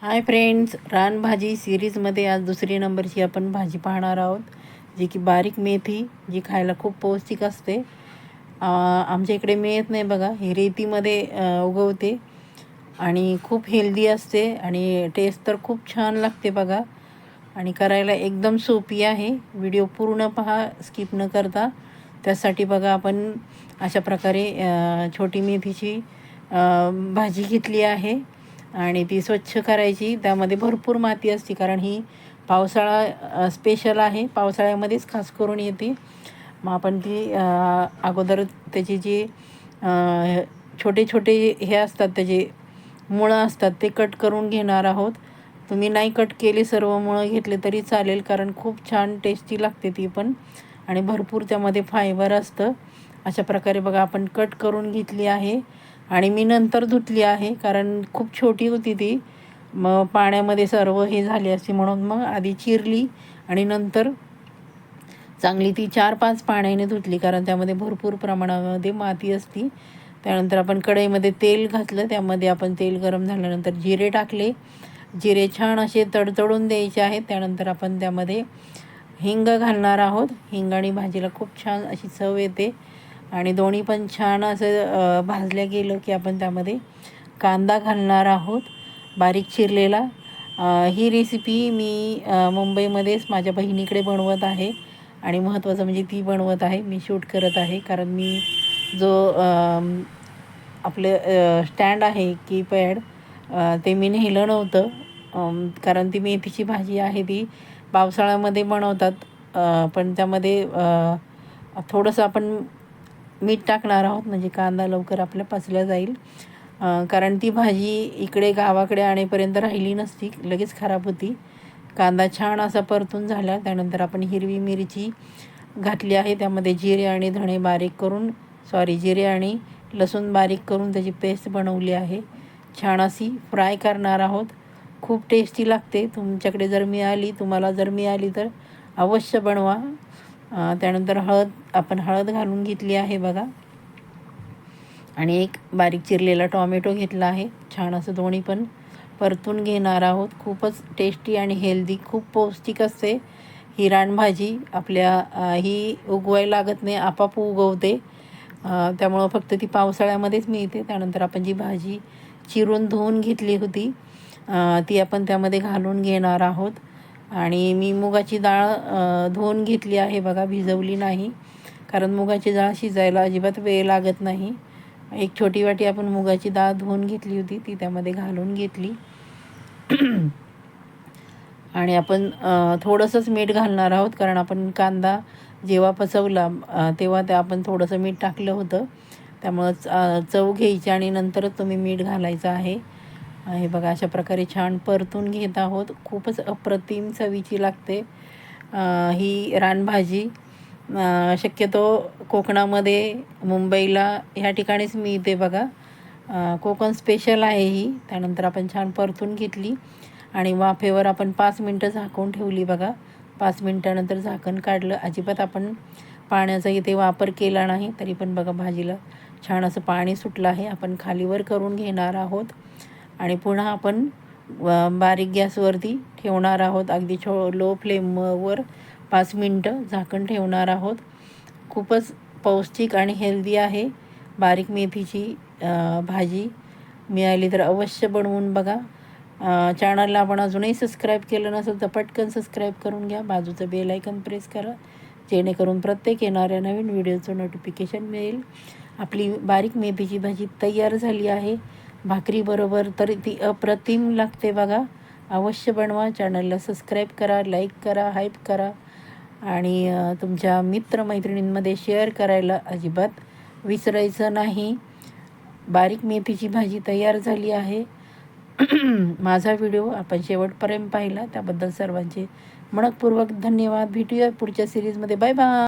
Hi friends, रानभाजी सिरीजमध्ये आज दुसरी नंबरची आपण भाजी पाहणार आहोत, जी की बारीक मेथी, जी खायला खूप पौष्टिक असते. आमच्या इकडे मिळत नाही बघा, ही रेतीमध्ये उगवते आणि खूप हेल्दी असते आणि टेस्ट तर खूप छान लागते बघा. आणि करायला एकदम सोपी आहे. व्हिडिओ पूर्ण पहा, स्किप न करता. त्यासाठी बघा आपण अशा प्रकारे छोटी मेथीची भाजी घेतली आहे आणि ती स्वच्छ करायची. त्यामध्ये भरपूर माती असते, कारण ही पावसाळा स्पेशल आहे, पावसाळ्यामध्येच खास करून येते. मग आपण ती अगोदर त्याची जी छोटे छोटे हे असतात, त्याचे मुळं असतात, ते कट करून घेणार आहोत. तुम्ही नाही कट केले, सर्व मुळं घेतले तरी चालेल, कारण खूप छान टेस्टी लागते ती पण, आणि भरपूर त्यामध्ये फायबर असतं. अशा प्रकारे बघा आपण कट करून घेतली आहे आणि मी नंतर धुतली आहे, कारण खूप छोटी होती ती. मग पाण्यामध्ये सर्व हे झाली असती, म्हणून मग आधी चिरली आणि नंतर चांगली ती 4-5 पाण्याने धुतली, कारण त्यामध्ये भरपूर प्रमाणामध्ये माती असती. त्यानंतर आपण कढईमध्ये तेल घातलं, त्यामध्ये आपण तेल गरम झाल्यानंतर जिरे टाकले. जिरे छान असे तडतडून द्यायचे आहेत. त्यानंतर आपण त्यामध्ये हिंग घालणार आहोत. हिंगाने भाजीला खूप छान अशी चव येते आणि दोन्ही पण छान असं भाजल्या गेलं की आपण त्यामध्ये कांदा घालणार आहोत, बारीक चिरलेला. ही रेसिपी मी मुंबईमध्येच माझ्या बहिणीकडे बनवत आहे आणि महत्त्वाचं म्हणजे ती बनवत आहे, मी शूट करत आहे. कारण मी जो आपलं स्टँड आहे कीपॅड, ते मी नेलं नव्हतं. कारण ती मेथीची भाजी आहे ती पावसाळ्यामध्ये बनवतात, पण त्यामध्ये थोडंसं आपण मीठ टाकणार आहोत, म्हणजे कांदा लवकर आपल्या पचल्या जाईल. कारण ती भाजी इकडे गावाकडे आणेपर्यंत राहिली नसती, लगेच खराब होती. कांदा छान असा परतून झाला. त्यानंतर आपण हिरवी मिरची घातली आहे, त्यामध्ये जिरे आणि धणे बारीक करून, जिरे आणि लसूण बारीक करून त्याची पेस्ट बनवली आहे. छान अशी फ्राय करणार आहोत. खूप टेस्टी लागते. तुम्हाला जर मिळाली तर अवश्य बनवा. त्यानंतर आपण हळद घालून घेतली आहे बघा, आणि एक बारीक चिरलेला टॉमॅटो घेतला आहे. छान असं दोन्ही पण परतून घेणार आहोत. खूपच टेस्टी आणि हेल्दी, खूप पौष्टिक असते ही रानभाजी. ही उगवायला लागत नाही, आपाप उगवते. त्यामुळं फक्त ती पावसाळ्यामध्येच मिळते. त्यानंतर आपण जी भाजी चिरून धुवून घेतली होती, ती आपण त्यामध्ये घालून घेणार आहोत. आणि मी मुगाची डाळ धुवून घेतली आहे बघा, भिजवली नाही, कारण मुगाची डाळ शिजायला अजिबात वेळ लागत नाही. एक छोटी वाटी आपण मुगाची डाळ धुवून घेतली होती, ती त्यामध्ये घालून घेतली. आणि आपण थोडंसंच मीठ घालणार आहोत, कारण आपण कांदा जेव्हा पचवला तेव्हा आपण थोडंसं मीठ टाकलं होतं. त्यामुळं चव घ्यायची आणि नंतरच तुम्ही मीठ घालायचं आहे. हे बघा, अशा प्रकारे छान परतून घेत आहोत. खूपच अप्रतिम चवीची लागते ही रानभाजी. शक्यतो कोकणामध्ये, मुंबईला ह्या ठिकाणीच मिळते बघा. कोकण स्पेशल आहे ही. त्यानंतर आपण छान परतून घेतली आणि वाफेवर आपण 5 मिनटं झाकून ठेवली बघा. 5 मिनटानंतर झाकण काढलं. अजिबात आपण पाण्याचा इथे वापर केला नाही, तरी पण बघा भाजीला छान असं पाणी सुटलं आहे. आपण खालीवर करून घेणार आहोत आणि पुन्हा आपण बारीक गॅसवरती ठेवणार आहोत. अगदी लो फ्लेमवर 5 मिनटं झाकण ठेवणार आहोत. खूपच पौष्टिक आणि हेल्दी आहे बारीक मेथीची भाजी. मिळाली तर अवश्य बनवून बघा. चॅनलला आपण अजूनही सबस्क्राईब केलं नसेल तर पटकन सबस्क्राईब करून घ्या. बाजूचं बेल आयकन प्रेस करा, जेणेकरून प्रत्येक येणाऱ्या नवीन व्हिडिओचं नोटिफिकेशन मिळेल. आपली बारीक मेथीची भाजी तयार झाली आहे भाकरीबरोबर, तर ती अप्रतिम लागते बघा. अवश्य बनवा. चॅनलला सबस्क्राईब करा, लाईक करा, हाईप करा आणि तुमच्या मित्रमैत्रिणींमध्ये शेअर करायला अजिबात विसरायचं नाही. बारीक मेथीची भाजी तयार झाली आहे. माझा व्हिडिओ आपण शेवटपर्यंत पाहिला त्याबद्दल सर्वांचे मनपूर्वक धन्यवाद. भेटूया पुढच्या सिरीजमध्ये. Bye bye.